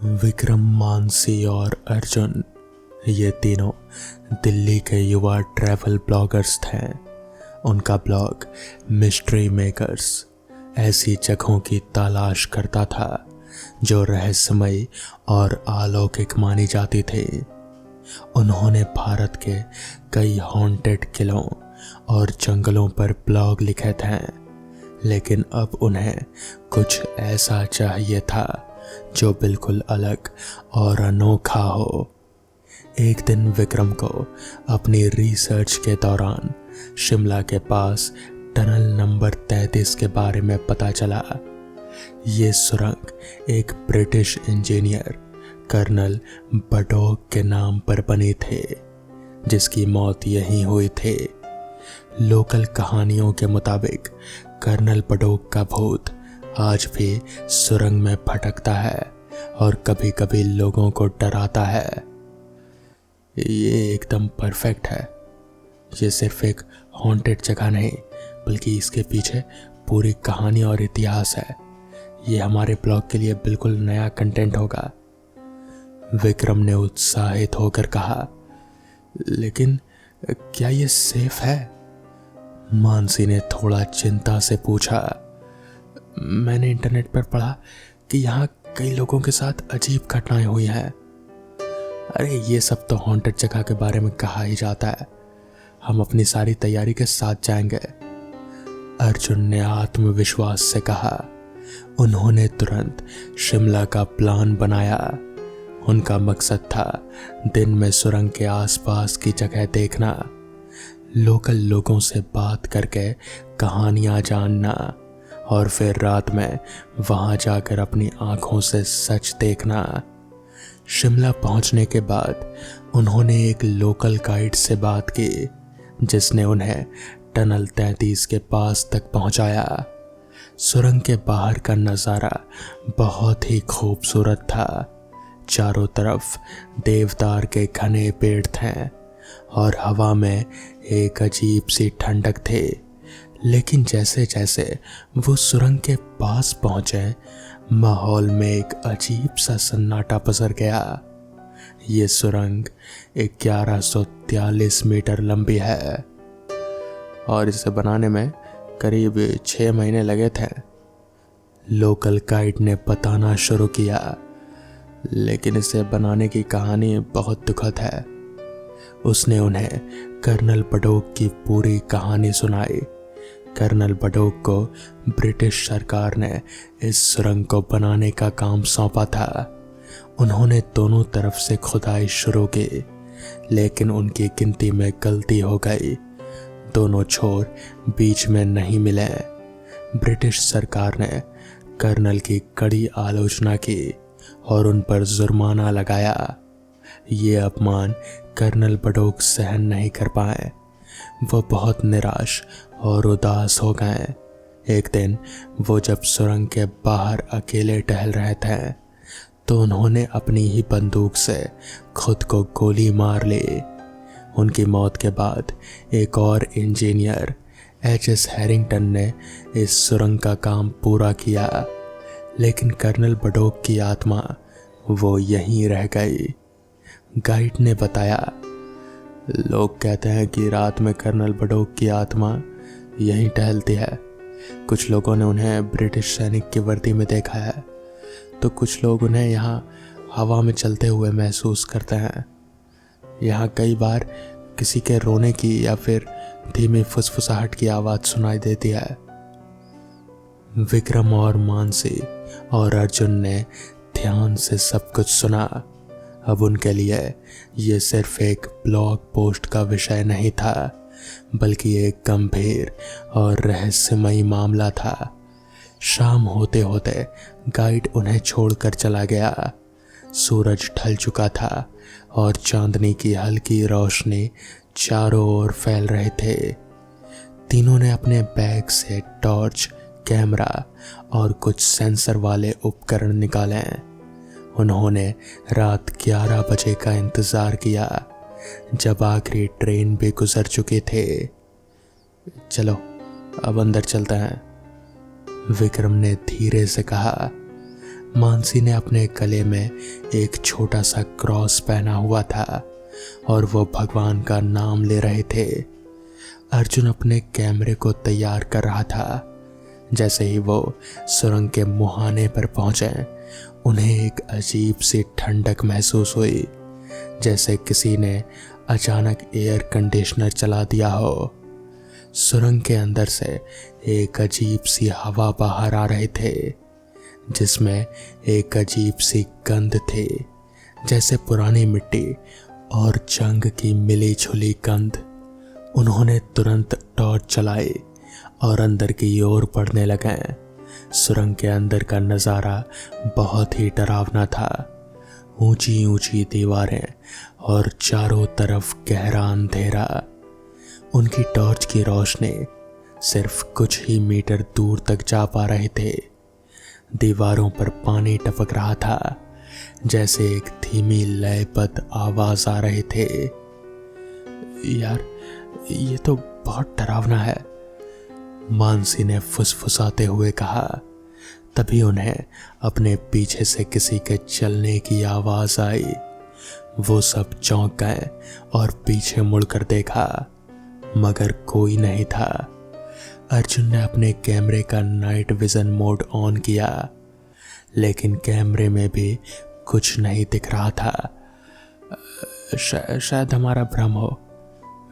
विक्रम, मानसी और अर्जुन ये तीनों दिल्ली के युवा ट्रैवल ब्लॉगर्स थे। उनका ब्लॉग मिस्ट्री मेकर्स ऐसी जगहों की तलाश करता था जो रहस्यमयी और अलौकिक मानी जाती थी। उन्होंने भारत के कई हॉन्टेड किलों और जंगलों पर ब्लॉग लिखे थे, लेकिन अब उन्हें कुछ ऐसा चाहिए था जो बिल्कुल अलग और अनोखा हो। एक दिन विक्रम को अपनी रिसर्च के दौरान शिमला के पास टनल नंबर 33 के बारे में पता चला। ये सुरंग एक ब्रिटिश इंजीनियर कर्नल बडोक के नाम पर बनी थी, जिसकी मौत यहीं हुई थी। लोकल कहानियों के मुताबिक कर्नल बडोक का भूत आज भी सुरंग में भटकता है और कभी कभी लोगों को डराता है। ये एकदम परफेक्ट है। ये सिर्फ एक हॉन्टेड जगह नहीं, बल्कि इसके पीछे पूरी कहानी और इतिहास है। ये हमारे ब्लॉग के लिए बिल्कुल नया कंटेंट होगा, विक्रम ने उत्साहित होकर कहा। लेकिन क्या ये सेफ है? मानसी ने थोड़ा चिंता से पूछा। मैंने इंटरनेट पर पढ़ा कि यहाँ कई लोगों के साथ अजीब घटनाएं हुई हैं। अरे ये सब तो हॉन्टेड जगह के बारे में कहा ही जाता है। हम अपनी सारी तैयारी के साथ जाएंगे, अर्जुन ने आत्मविश्वास से कहा। उन्होंने तुरंत शिमला का प्लान बनाया। उनका मकसद था दिन में सुरंग के आसपास की जगह देखना, लोकल लोगों से बात करके कहानियां जानना और फिर रात में वहां जाकर अपनी आंखों से सच देखना। शिमला पहुंचने के बाद उन्होंने एक लोकल गाइड से बात की, जिसने उन्हें टनल 33 के पास तक पहुंचाया। सुरंग के बाहर का नज़ारा बहुत ही खूबसूरत था। चारों तरफ देवदार के घने पेड़ थे और हवा में एक अजीब सी ठंडक थी। लेकिन जैसे जैसे वो सुरंग के पास पहुंचे, माहौल में एक अजीब सा सन्नाटा पसर गया। ये सुरंग 1143 मीटर लंबी है और इसे बनाने में करीब 6 महीने लगे थे, लोकल गाइड ने बताना शुरू किया। लेकिन इसे बनाने की कहानी बहुत दुखद है। उसने उन्हें कर्नल बडोक की पूरी कहानी सुनाई। कर्नल बडोक को ब्रिटिश सरकार ने इस सुरंग को बनाने का काम सौंपा था। उन्होंने दोनों तरफ से खुदाई शुरू की, लेकिन उनकी गिनती में गलती हो गई। दोनों छोर बीच में नहीं मिले। ब्रिटिश सरकार ने कर्नल की कड़ी आलोचना की और उन पर जुर्माना लगाया। ये अपमान कर्नल बडोक सहन नहीं कर पाए। वो बहुत निराश और उदास हो गए। एक दिन वो जब सुरंग के बाहर अकेले टहल रहे थे, तो उन्होंने अपनी ही बंदूक से खुद को गोली मार ली। उनकी मौत के बाद एक और इंजीनियर एच.एस. हैरिंगटन ने इस सुरंग का काम पूरा किया, लेकिन कर्नल बडोक की आत्मा वो यहीं रह गई। गाइड ने बताया, लोग कहते हैं कि रात में कर्नल बडोक की आत्मा यहीं टहलती है। कुछ लोगों ने उन्हें ब्रिटिश सैनिक की वर्दी में देखा है, तो कुछ लोग उन्हें यहाँ हवा में चलते हुए महसूस करते हैं। यहाँ कई बार किसी के रोने की या फिर धीमी फुसफुसाहट की आवाज़ सुनाई देती है। विक्रम और मानसी और अर्जुन ने ध्यान से सब कुछ सुना। अब उनके लिए ये सिर्फ एक ब्लॉग पोस्ट का विषय नहीं था, बल्कि एक गंभीर और रहस्यमयी मामला था। शाम होते होते गाइड उन्हें छोड़कर चला गया। सूरज ढल चुका था और चांदनी की हल्की रोशनी चारों ओर फैल रहे थे। तीनों ने अपने बैग से टॉर्च, कैमरा और कुछ सेंसर वाले उपकरण निकाले। उन्होंने रात 11 बजे का इंतज़ार किया, जब आखिरी ट्रेन भी गुजर चुकी थी। चलो अब अंदर चलते हैं, विक्रम ने धीरे से कहा। मानसी ने अपने गले में एक छोटा सा क्रॉस पहना हुआ था और वो भगवान का नाम ले रहे थे। अर्जुन अपने कैमरे को तैयार कर रहा था। जैसे ही वो सुरंग के मुहाने पर पहुंचे, उन्हें एक अजीब सी ठंडक महसूस हुई, जैसे किसी ने अचानक एयर कंडीशनर चला दिया हो। सुरंग के अंदर से एक अजीब सी हवा बाहर आ रहे थे, जिसमें एक अजीब सी गंध थी, जैसे पुरानी मिट्टी और जंग की मिली जुली गंध। उन्होंने तुरंत टॉर्च चलाई और अंदर की ओर बढ़ने लगे। सुरंग के अंदर का नज़ारा बहुत ही डरावना था। ऊंची ऊंची दीवारें और चारों तरफ गहरा अंधेरा। उनकी टॉर्च की रोशनी सिर्फ कुछ ही मीटर दूर तक जा पा रहे थे। दीवारों पर पानी टपक रहा था, जैसे एक धीमी लयबद्ध आवाज आ रहे थे। यार, ये तो बहुत डरावना है, मानसी ने फुसफुसाते हुए कहा। तभी उन्हें अपने पीछे से किसी के चलने की आवाज आई। वो सब चौंक गए और पीछे मुड़कर देखा, मगर कोई नहीं था। अर्जुन ने अपने कैमरे का नाइट विजन मोड ऑन किया, लेकिन कैमरे में भी कुछ नहीं दिख रहा था। शायद हमारा भ्रम हो,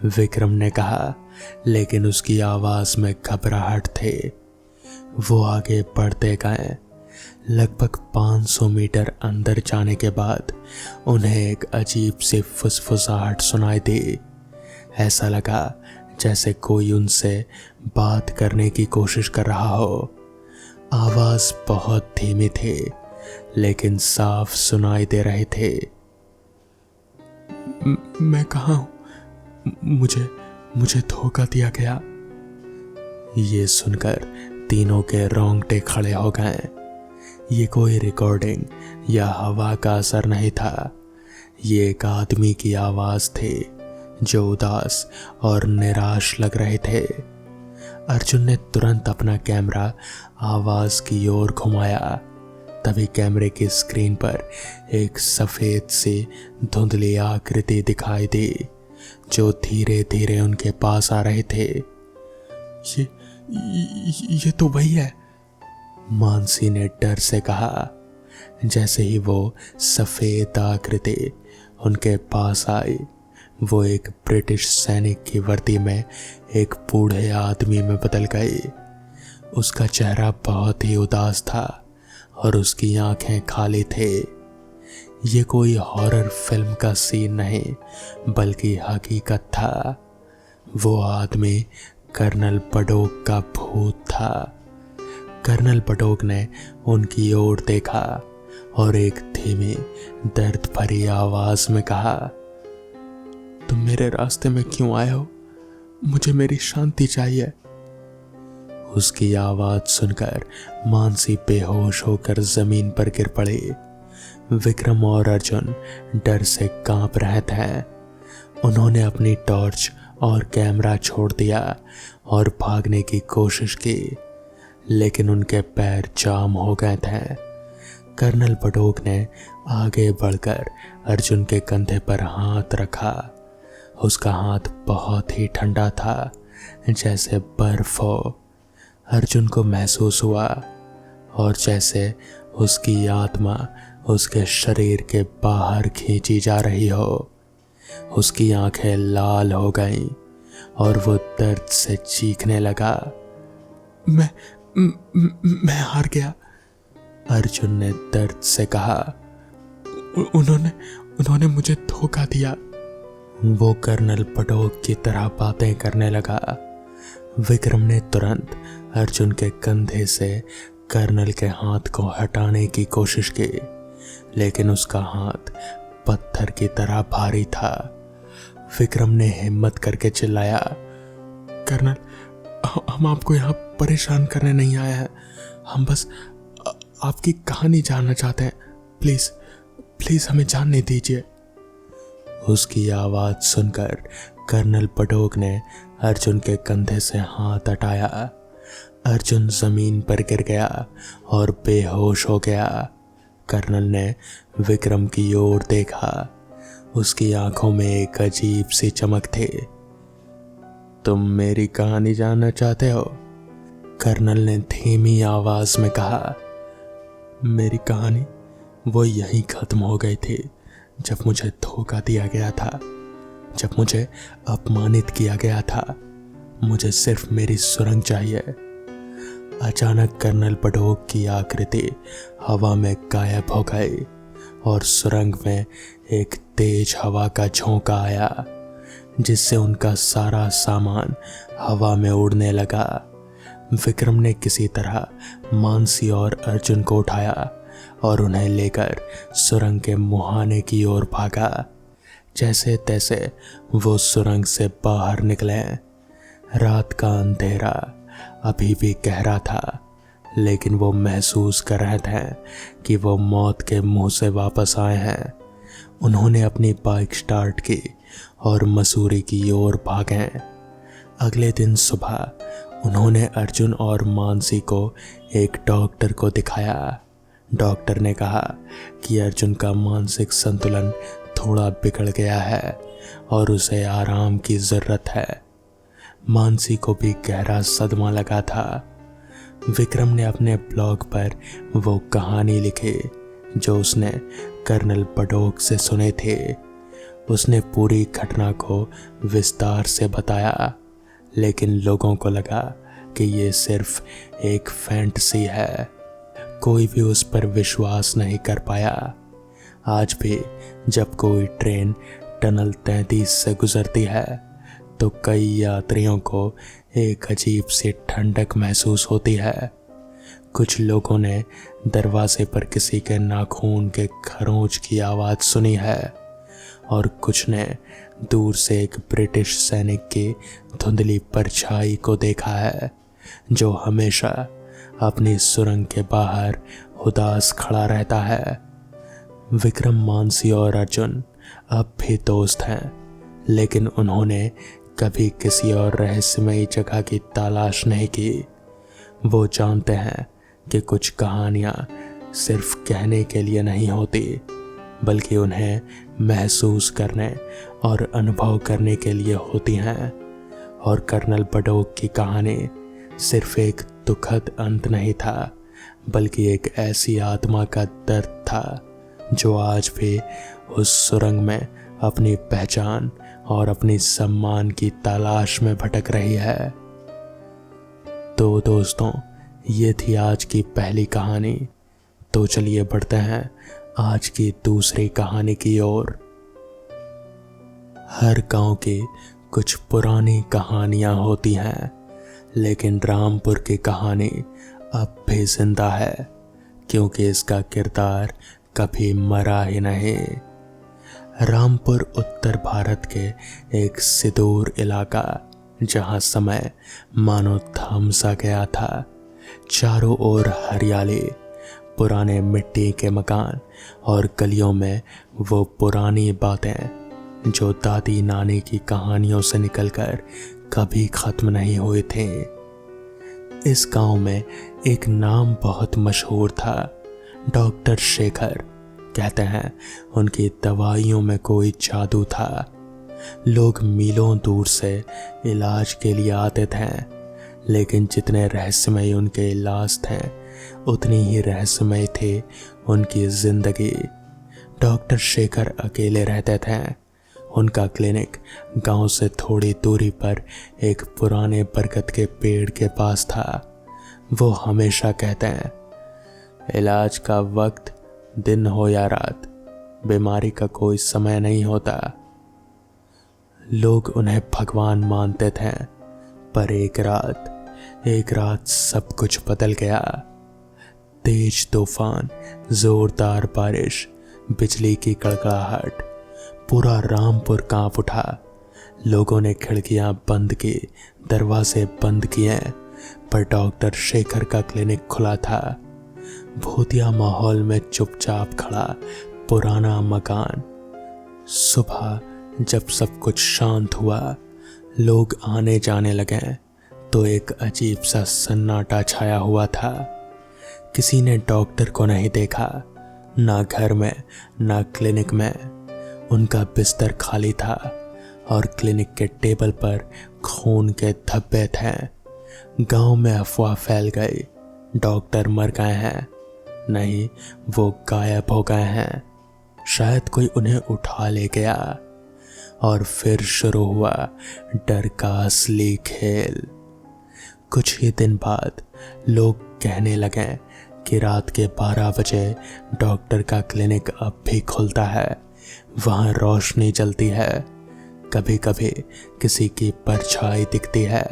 विक्रम ने कहा, लेकिन उसकी आवाज में घबराहट थे। वो आगे बढ़ते गए। लगभग 500 मीटर अंदर जाने के बाद उन्हें एक अजीब सी फुसफुसाहट सुनाई दी। ऐसा लगा जैसे कोई उनसे बात करने की कोशिश कर रहा हो। आवाज बहुत धीमी थी, लेकिन साफ सुनाई दे रहे थे। मैं कहाँ हूँ? मुझे धोखा दिया गया। ये सुनकर तीनों के रोंगटे खड़े हो गए। ये कोई रिकॉर्डिंग या हवा का असर नहीं था। ये एक आदमी की आवाज थी जो उदास और निराश लग रहे थे। अर्जुन ने तुरंत अपना कैमरा आवाज की ओर घुमाया। तभी कैमरे की स्क्रीन पर एक सफेद सी धुंधली आकृति दिखाई दी, जो धीरे धीरे उनके पास आ रहे थे। ये तो वही है, मानसी ने डर से कहा। जैसे ही वो सफेद आकृति उनके पास आई, वो एक ब्रिटिश सैनिक की वर्दी में एक बूढ़े आदमी में बदल गई। उसका चेहरा बहुत ही उदास था और उसकी आंखें खाली थे। ये कोई हॉरर फिल्म का सीन नहीं, बल्कि हकीकत था। वो आदमी कर्नल बडोक का भूत था। कर्नल बडोक ने उनकी ओर देखा और एक धीमी दर्द भरी आवाज में कहा, तुम मेरे रास्ते में क्यों आए हो? मुझे मेरी शांति चाहिए। उसकी आवाज सुनकर मानसी बेहोश होकर जमीन पर गिर पड़ी। विक्रम और अर्जुन डर से कांप रहे थे। उन्होंने अपनी टॉर्च और कैमरा छोड़ दिया और भागने की कोशिश की, लेकिन उनके पैर जाम हो गए थे। कर्नल बडोक ने आगे बढ़कर अर्जुन के कंधे पर हाथ रखा। उसका हाथ बहुत ही ठंडा था, जैसे बर्फ हो। अर्जुन को महसूस हुआ और जैसे उसकी आत्मा उसके शरीर के बाहर खींची जा रही हो। उसकी आंखें लाल हो गईं और वो दर्द से चीखने लगा। मैं हार गया, अर्जुन ने दर्द से कहा। उन्होंने मुझे धोखा दिया। वो कर्नल बडोक की तरह बातें करने लगा। विक्रम ने तुरंत अर्जुन के कंधे से कर्नल के हाथ को हटाने की कोशिश की, लेकिन उसका हाथ पत्थर की तरह भारी था। विक्रम ने हिम्मत करके चिल्लाया, कर्नल, हम आपको यहाँ परेशान करने नहीं आए हैं। हम बस आपकी कहानी जानना चाहते हैं। प्लीज हमें जानने दीजिए। उसकी आवाज सुनकर कर्नल बडोक ने अर्जुन के कंधे से हाथ हटाया। अर्जुन जमीन पर गिर गया और बेहोश हो गया। कर्नल ने विक्रम की ओर देखा। उसकी आंखों में एक अजीब सी चमक थी। तुम मेरी कहानी जानना चाहते हो? कर्नल ने धीमी आवाज में कहा। मेरी कहानी वो यहीं खत्म हो गई थी जब मुझे धोखा दिया गया था, जब मुझे अपमानित किया गया था। मुझे सिर्फ मेरी सुरंग चाहिए। अचानक कर्नल बड़ोक की आकृति हवा में गायब हो गई और सुरंग में एक तेज हवा का झोंका आया, जिससे उनका सारा सामान हवा में उड़ने लगा। विक्रम ने किसी तरह मानसी और अर्जुन को उठाया और उन्हें लेकर सुरंग के मुहाने की ओर भागा। जैसे तैसे वो सुरंग से बाहर निकले। रात का अंधेरा अभी भी गहरा था, लेकिन वो महसूस कर रहे थे कि वो मौत के मुंह से वापस आए हैं। उन्होंने अपनी बाइक स्टार्ट की और मसूरी की ओर भागे। अगले दिन सुबह उन्होंने अर्जुन और मानसी को एक डॉक्टर को दिखाया। डॉक्टर ने कहा कि अर्जुन का मानसिक संतुलन थोड़ा बिगड़ गया है और उसे आराम की ज़रूरत है। मानसी को भी गहरा सदमा लगा था। विक्रम ने अपने ब्लॉग पर वो कहानी लिखी जो उसने कर्नल बड़ोक से सुने थे। उसने पूरी घटना को विस्तार से बताया, लेकिन लोगों को लगा कि ये सिर्फ एक फैंटेसी है। कोई भी उस पर विश्वास नहीं कर पाया। आज भी जब कोई ट्रेन टनल 33 से गुजरती है तो कई यात्रियों को एक अजीब सी ठंडक महसूस होती है। कुछ लोगों ने दरवाजे पर किसी के नाखून के खरोंच की आवाज़ सुनी है और कुछ ने दूर से एक ब्रिटिश सैनिक की धुंधली परछाई को देखा है, जो हमेशा अपनी सुरंग के बाहर उदास खड़ा रहता है। विक्रम, मानसी और अर्जुन अब भी दोस्त हैं, लेकिन उन्होंने कभी किसी और रहस्यमयी जगह की तलाश नहीं की। वो जानते हैं कि कुछ कहानियाँ सिर्फ कहने के लिए नहीं होती, बल्कि उन्हें महसूस करने और अनुभव करने के लिए होती हैं। और कर्नल बड़ोक की कहानी सिर्फ एक दुखद अंत नहीं था, बल्कि एक ऐसी आत्मा का दर्द था जो आज भी उस सुरंग में अपनी पहचान और अपनी सम्मान की तलाश में भटक रही है। तो दोस्तों, ये थी आज की पहली कहानी। तो चलिए बढ़ते हैं आज की दूसरी कहानी की ओर। हर गांव की कुछ पुरानी कहानियां होती हैं, लेकिन रामपुर की कहानी अब भी जिंदा है, क्योंकि इसका किरदार कभी मरा ही नहीं। रामपुर उत्तर भारत के एक सुदूर इलाका, जहां समय मानो थम सा गया था। चारों ओर हरियाली, पुराने मिट्टी के मकान और गलियों में वो पुरानी बातें जो दादी नानी की कहानियों से निकलकर कभी खत्म नहीं हुए थे। इस गांव में एक नाम बहुत मशहूर था, डॉक्टर शेखर। कहते हैं उनकी दवाइयों में कोई जादू था। लोग मीलों दूर से इलाज के लिए आते थे, लेकिन जितने रहस्यमय उनके इलाज थे, उतनी ही रहस्यमय थी उनकी जिंदगी। डॉक्टर शेखर अकेले रहते थे। उनका क्लिनिक गांव से थोड़ी दूरी पर एक पुराने बरगद के पेड़ के पास था। वो हमेशा कहते हैं, इलाज का वक्त दिन हो या रात, बीमारी का कोई समय नहीं होता। लोग उन्हें भगवान मानते थे, पर एक रात सब कुछ बदल गया। तेज तूफान, जोरदार बारिश, बिजली की कड़कड़ाहट, पूरा रामपुर कांप उठा। लोगों ने खिड़कियां बंद की, दरवाजे बंद किए, पर डॉक्टर शेखर का क्लिनिक खुला था। भूतिया माहौल में चुपचाप खड़ा पुराना मकान। सुबह जब सब कुछ शांत हुआ, लोग आने जाने लगे, तो एक अजीब सा सन्नाटा छाया हुआ था। किसी ने डॉक्टर को नहीं देखा, ना घर में ना क्लिनिक में। उनका बिस्तर खाली था और क्लिनिक के टेबल पर खून के धब्बे थे। गांव में अफवाह फैल गई, डॉक्टर मर गए हैं। नहीं, वो गायब हो गए हैं। शायद कोई उन्हें उठा ले गया। और फिर शुरू हुआ डर का असली खेल। कुछ ही दिन बाद लोग कहने लगे कि रात के 12 बजे डॉक्टर का क्लिनिक अब भी खुलता है। वहाँ रोशनी जलती है, कभी कभी किसी की परछाई दिखती है।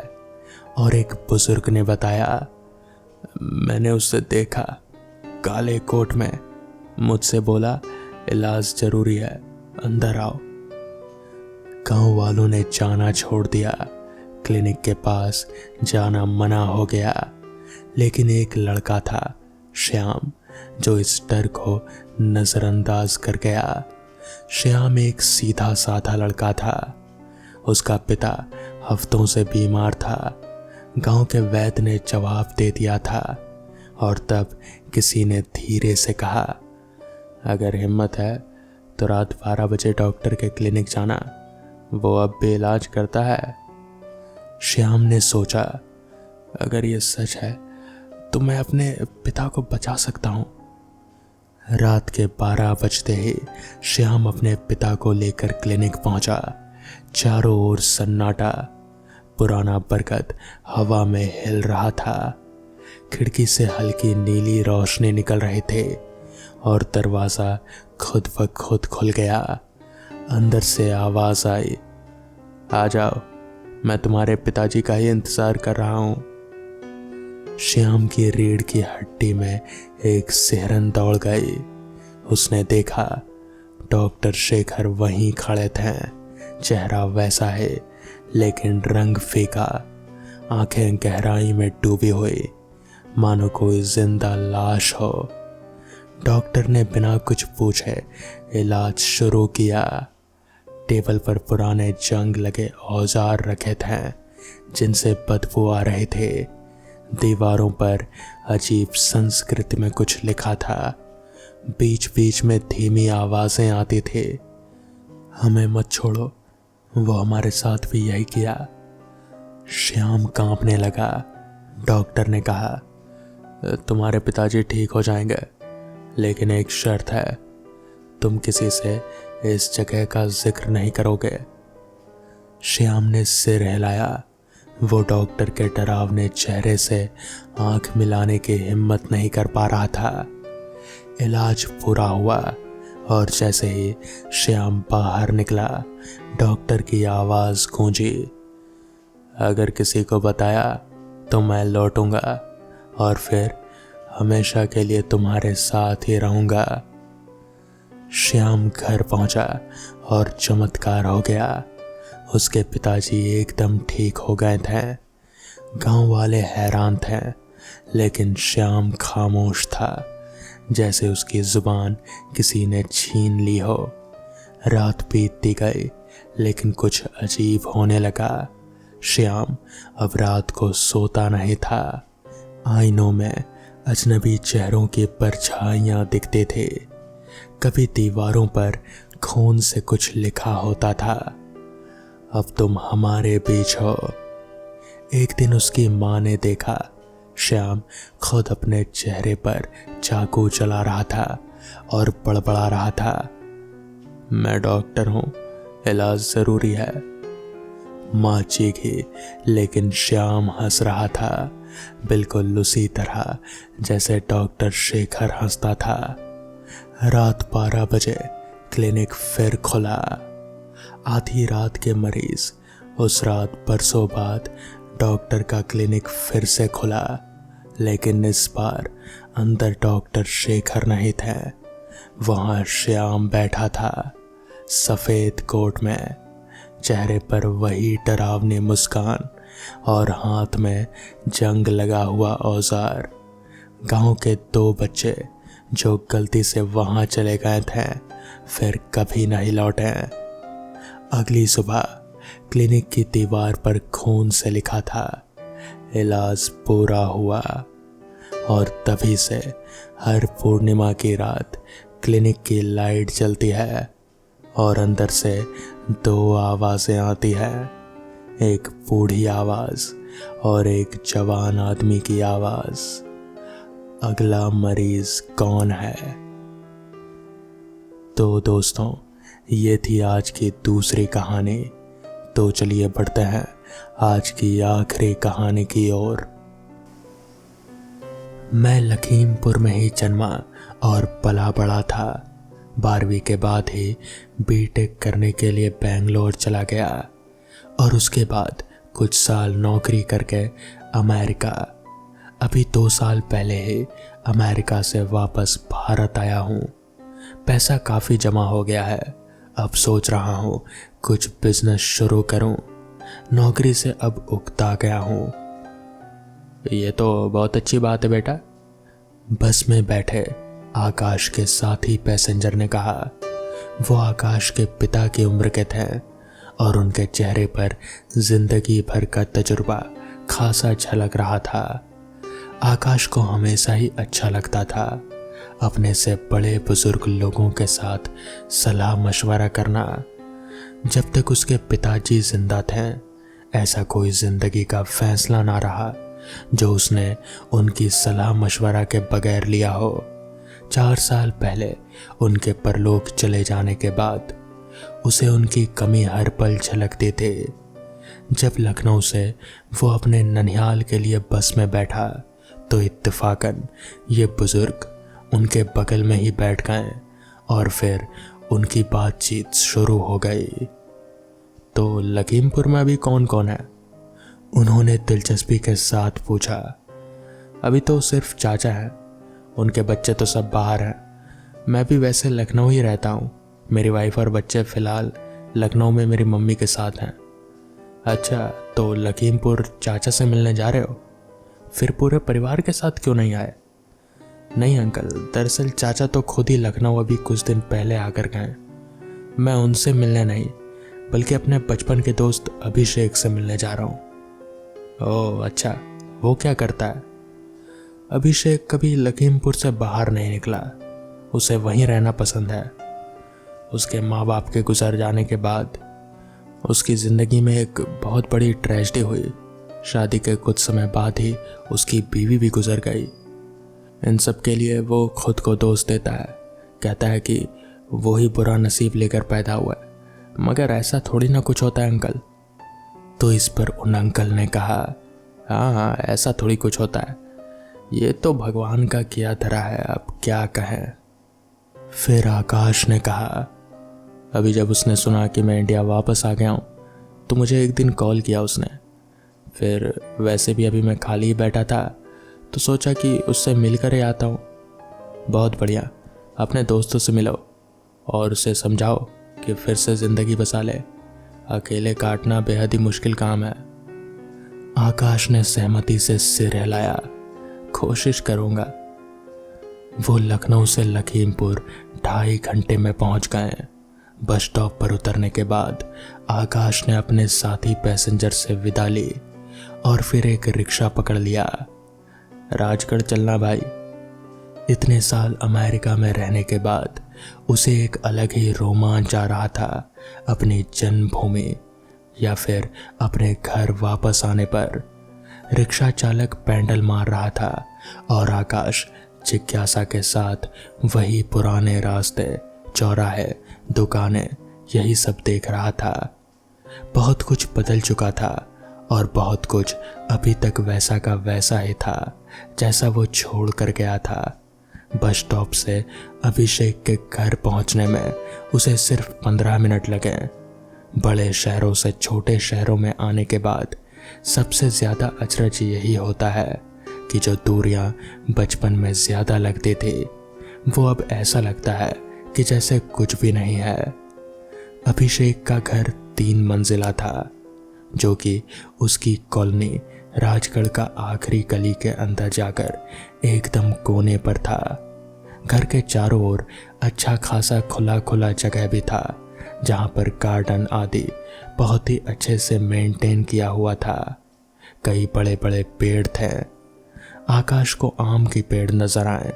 और एक बुजुर्ग ने बताया, मैंने उसे देखा काले कोट में, मुझसे बोला इलाज जरूरी है, अंदर आओ। गांव वालों ने जाना छोड़ दिया, क्लिनिक के पास जाना मना हो गया। लेकिन एक लड़का था, श्याम, जो इस डर को नजरअंदाज कर गया। श्याम एक सीधा साधा लड़का था। उसका पिता हफ्तों से बीमार था। गांव के वैद्य ने जवाब दे दिया था। और तब किसी ने धीरे से कहा, अगर हिम्मत है तो रात 12 बजे डॉक्टर के क्लिनिक जाना, वो अब भी इलाज करता है। श्याम ने सोचा, अगर ये सच है तो मैं अपने पिता को बचा सकता हूँ। रात के 12 बजते ही श्याम अपने पिता को लेकर क्लिनिक पहुंचा। चारों ओर सन्नाटा, पुराना बरगद हवा में हिल रहा था। खिड़की से हल्की नीली रोशनी निकल रहे थे और दरवाजा खुद ब खुद खुल गया। अंदर से आवाज आई, आ जाओ, मैं तुम्हारे पिताजी का ही इंतजार कर रहा हूँ। श्याम की रीढ़ की हड्डी में एक सिहरन दौड़ गई। उसने देखा डॉक्टर शेखर वहीं खड़े थे। चेहरा वैसा है लेकिन रंग फीका, आंखें गहराई में डूबी हुई, मानो कोई जिंदा लाश हो। डॉक्टर ने बिना कुछ पूछे इलाज शुरू किया। टेबल पर पुराने जंग लगे औजार रखे थे जिनसे बदबू आ रहे थे। दीवारों पर अजीब संस्कृत में कुछ लिखा था। बीच बीच में धीमी आवाजें आती थी, हमें मत छोड़ो, वो हमारे साथ भी यही किया। श्याम कांपने लगा। डॉक्टर ने कहा, तुम्हारे पिताजी ठीक हो जाएंगे, लेकिन एक शर्त है, तुम किसी से इस जगह का जिक्र नहीं करोगे। श्याम ने सिर हिलाया। वो डॉक्टर के डरावने चेहरे से आंख मिलाने की हिम्मत नहीं कर पा रहा था। इलाज पूरा हुआ और जैसे ही श्याम बाहर निकला, डॉक्टर की आवाज गूंजी, अगर किसी को बताया तो मैं लौटूंगा और फिर हमेशा के लिए तुम्हारे साथ ही रहूंगा। श्याम घर पहुंचा और चमत्कार हो गया। उसके पिताजी एकदम ठीक हो गए थे। गांव वाले हैरान थे, लेकिन श्याम खामोश था, जैसे उसकी जुबान किसी ने छीन ली हो। रात बीतती गई, लेकिन कुछ अजीब होने लगा। श्याम अब रात को सोता नहीं था। आईनों में अजनबी चेहरों की परछाइयां दिखते थे। कभी दीवारों पर खून से कुछ लिखा होता था, अब तुम हमारे बीच हो। एक दिन उसकी माँ ने देखा श्याम खुद अपने चेहरे पर चाकू चला रहा था और बड़बड़ा रहा था, मैं डॉक्टर हूं, इलाज जरूरी है। माँ चीखी, लेकिन श्याम हंस रहा था, बिल्कुल उसी तरह जैसे डॉक्टर शेखर हंसता था। रात 12 बजे क्लिनिक फिर खुला। आधी रात के मरीज उस रात बरसों बाद डॉक्टर का क्लिनिक फिर से खुला, लेकिन इस बार अंदर डॉक्टर शेखर नहीं थे। वहां श्याम बैठा था, सफेद कोट में, चेहरे पर वही डरावनी मुस्कान और हाथ में जंग लगा हुआ औजार। गांव के 2 बच्चे जो गलती से वहां चले गए थे, फिर कभी नहीं लौटे। अगली सुबह क्लिनिक की दीवार पर खून से लिखा था, इलाज पूरा हुआ। और तभी से हर पूर्णिमा की रात क्लिनिक की लाइट जलती है और अंदर से दो आवाज़ें आती है, एक बूढ़ी आवाज़ और एक जवान आदमी की आवाज़। अगला मरीज कौन है? तो दोस्तों, ये थी आज की दूसरी कहानी। तो चलिए बढ़ते हैं आज की आखिरी कहानी की ओर। मैं लखीमपुर में ही जन्मा और पला बड़ा था। 12वीं के बाद ही बीटेक करने के लिए बेंगलोर चला गया और उसके बाद कुछ साल नौकरी करके अमेरिका। अभी 2 साल पहले ही अमेरिका से वापस भारत आया हूँ। पैसा काफ़ी जमा हो गया है। अब सोच रहा हूँ कुछ बिजनेस शुरू करूँ। नौकरी से अब उकता गया हूँ। ये तो बहुत अच्छी बात है बेटा, बस में बैठे आकाश के साथी पैसेंजर ने कहा। वो आकाश के पिता की उम्र के थे और उनके चेहरे पर जिंदगी भर का तजुर्बा खासा झलक रहा था। आकाश को हमेशा ही अच्छा लगता था अपने से बड़े बुजुर्ग लोगों के साथ सलाह मशवरा करना। जब तक उसके पिताजी जिंदा थे, ऐसा कोई जिंदगी का फैसला ना रहा जो उसने उनकी सलाह मशवरा के बगैर लिया हो। 4 साल पहले उनके परलोक चले जाने के बाद उसे उनकी कमी हर पल झलकती थी। जब लखनऊ से वो अपने ननिहाल के लिए बस में बैठा तो इत्तेफाकन ये बुजुर्ग उनके बगल में ही बैठ गए और फिर उनकी बातचीत शुरू हो गई। तो लखीमपुर में अभी कौन कौन है? उन्होंने दिलचस्पी के साथ पूछा। अभी तो सिर्फ चाचा हैं, उनके बच्चे तो सब बाहर हैं। मैं भी वैसे लखनऊ ही रहता हूँ। मेरी वाइफ और बच्चे फ़िलहाल लखनऊ में मेरी मम्मी के साथ हैं। अच्छा, तो लखीमपुर चाचा से मिलने जा रहे हो? फिर पूरे परिवार के साथ क्यों नहीं आए? नहीं अंकल, दरअसल चाचा तो खुद ही लखनऊ अभी कुछ दिन पहले आकर गए। मैं उनसे मिलने नहीं बल्कि अपने बचपन के दोस्त अभिषेक से मिलने जा रहा हूँ। ओह अच्छा, वो क्या करता है? अभिषेक कभी लखीमपुर से बाहर नहीं निकला। उसे वहीं रहना पसंद है। उसके माँ बाप के गुजर जाने के बाद उसकी ज़िंदगी में एक बहुत बड़ी ट्रेजेडी हुई। शादी के कुछ समय बाद ही उसकी बीवी भी गुजर गई। इन सब के लिए वो खुद को दोष देता है। कहता है कि वो ही बुरा नसीब लेकर पैदा हुआ है, मगर ऐसा थोड़ी ना कुछ होता है अंकल। तो इस पर उन अंकल ने कहा, हाँ, ऐसा थोड़ी कुछ होता है, ये तो भगवान का किया धरा है, अब क्या कहें। फिर आकाश ने कहा, अभी जब उसने सुना कि मैं इंडिया वापस आ गया हूँ तो मुझे एक दिन कॉल किया उसने। फिर वैसे भी अभी मैं खाली ही बैठा था तो सोचा कि उससे मिलकर ही आता हूँ। बहुत बढ़िया, अपने दोस्तों से मिलो और उसे समझाओ कि फिर से ज़िंदगी बसा ले। अकेले काटना बेहद ही मुश्किल काम है। आकाश ने सहमति से सिर हिलाया। कोशिश करूंगा। वो लखनऊ से लखीमपुर 2.5 घंटे में पहुंच गए। बस स्टॉप पर उतरने के बाद आकाश ने अपने साथी पैसेंजर से विदा ली और फिर एक रिक्शा पकड़ लिया। राजगढ़ चलना भाई। इतने साल अमेरिका में रहने के बाद उसे एक अलग ही रोमांच आ रहा था अपनी जन्मभूमि या फिर अपने घर वापस आने पर। रिक्शा चालक पैडल मार रहा था और आकाश जिज्ञासा के साथ वही पुराने रास्ते, चौराहे, दुकानें, यही सब देख रहा था। बहुत कुछ बदल चुका था और बहुत कुछ अभी तक वैसा का वैसा ही था जैसा वो छोड़ कर गया था। बस स्टॉप से अभिषेक के घर पहुंचने में उसे सिर्फ 15 मिनट लगे। बड़े शहरों से छोटे शहरों में आने के बाद सबसे ज़्यादा अचरज यही होता है कि जो दूरियां बचपन में ज़्यादा लगती थी वो अब ऐसा लगता है कि जैसे कुछ भी नहीं है। अभिषेक का घर 3 मंजिला था जो कि उसकी कॉलोनी राजगढ़ का आखिरी गली के अंदर जाकर एकदम कोने पर था। घर के चारों ओर अच्छा खासा खुला खुला जगह भी था जहाँ पर गार्डन आदि बहुत ही अच्छे से मेंटेन किया हुआ था। कई बड़े बड़े पेड़ थे। आकाश को आम के पेड़ नजर आए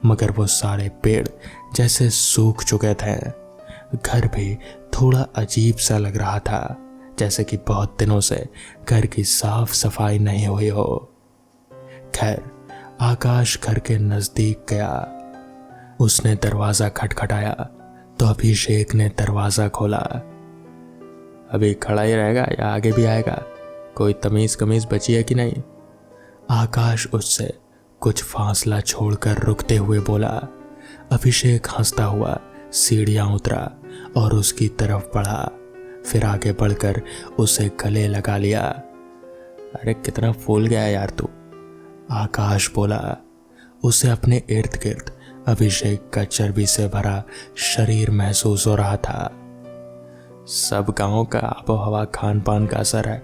मगर वो सारे पेड़ जैसे सूख चुके थे। घर भी थोड़ा अजीब सा लग रहा था, जैसे कि बहुत दिनों से घर की साफ सफाई नहीं हुई हो। खैर, आकाश घर के नजदीक गया। उसने दरवाजा खटखटाया तो अभिषेक ने दरवाजा खोला। अभी खड़ा ही रहेगा या आगे भी आएगा? कोई तमीज कमीज बची है कि नहीं? आकाश उससे कुछ फासला छोड़कर रुकते हुए बोला। अभिषेक हंसता हुआ सीढ़ियां उतरा और उसकी तरफ बढ़ा, फिर आगे बढ़कर उसे गले लगा लिया। अरे कितना फूल गया यार तू, आकाश बोला। उसे अपने इर्द गिर्द अभिषेक का चर्बी से भरा शरीर महसूस हो रहा था। सब गांवों का आबो हवा खान पान का असर है,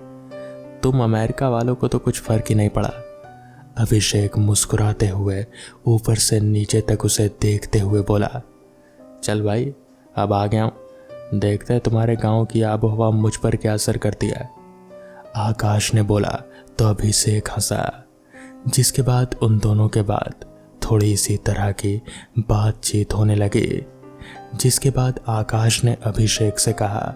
तुम अमेरिका वालों को तो कुछ फर्क ही नहीं पड़ा। अभिषेक मुस्कुराते हुए ऊपर से नीचे तक उसे देखते हुए बोला। चल भाई, अब आ गया हूं, देखते हैं तुम्हारे गांव की आबो हवा मुझ पर क्या असर करती है, आकाश ने बोला। तो अभिषेक हंसा, जिसके बाद उन दोनों के बाद थोड़ी इसी तरह की बातचीत होने लगी। जिसके बाद आकाश ने अभिषेक से कहा,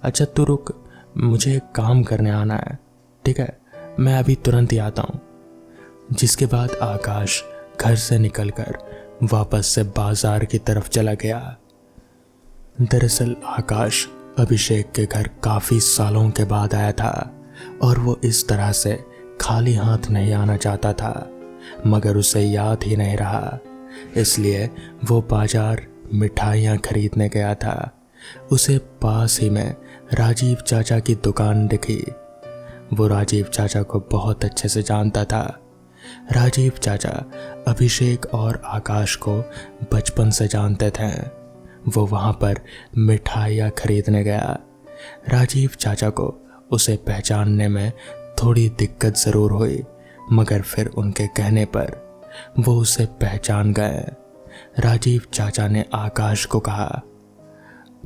अच्छा तू रुक, मुझे एक काम करने आना है, ठीक है, मैं अभी तुरंत ही आता हूं। जिसके बाद आकाश घर से निकलकर वापस से बाजार की तरफ चला गया। दरअसल आकाश अभिषेक के घर काफी सालों के बाद आया था और वो इस तरह से खाली हाथ नहीं आना चाहता था, मगर उसे याद ही नहीं रहा, इसलिए वो बाजार मिठाइयाँ खरीदने गया था। उसे पास ही में राजीव चाचा की दुकान दिखी। वो राजीव चाचा को बहुत अच्छे से जानता था। राजीव चाचा अभिषेक और आकाश को बचपन से जानते थे। वो वहाँ पर मिठाइयाँ खरीदने गया। राजीव चाचा को उसे पहचानने में थोड़ी दिक्कत ज़रूर हुई, मगर फिर उनके कहने पर वो उसे पहचान गए। राजीव चाचा ने आकाश को कहा,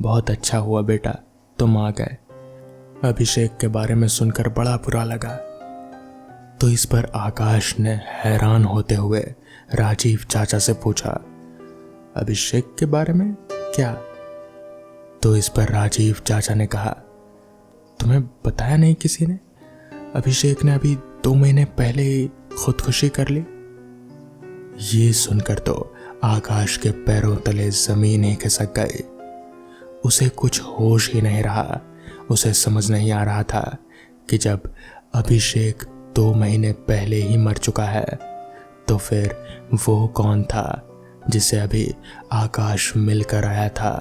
बहुत अच्छा हुआ बेटा तुम आ गए, अभिषेक के बारे में सुनकर बड़ा बुरा लगा। तो इस पर आकाश ने हैरान होते हुए राजीव चाचा से पूछा, अभिषेक के बारे में क्या? तो इस पर राजीव चाचा ने कहा, तुम्हें बताया नहीं किसी ने? अभिषेक ने अभी 2 महीने पहले ही खुदकुशी कर ली। ये सुनकर तो आकाश के पैरों तले जमीन ही खिसक गई। उसे कुछ होश ही नहीं रहा। उसे समझ नहीं आ रहा था कि जब अभिषेक 2 महीने पहले ही मर चुका है तो फिर वो कौन था जिसे अभी आकाश मिलकर आया था।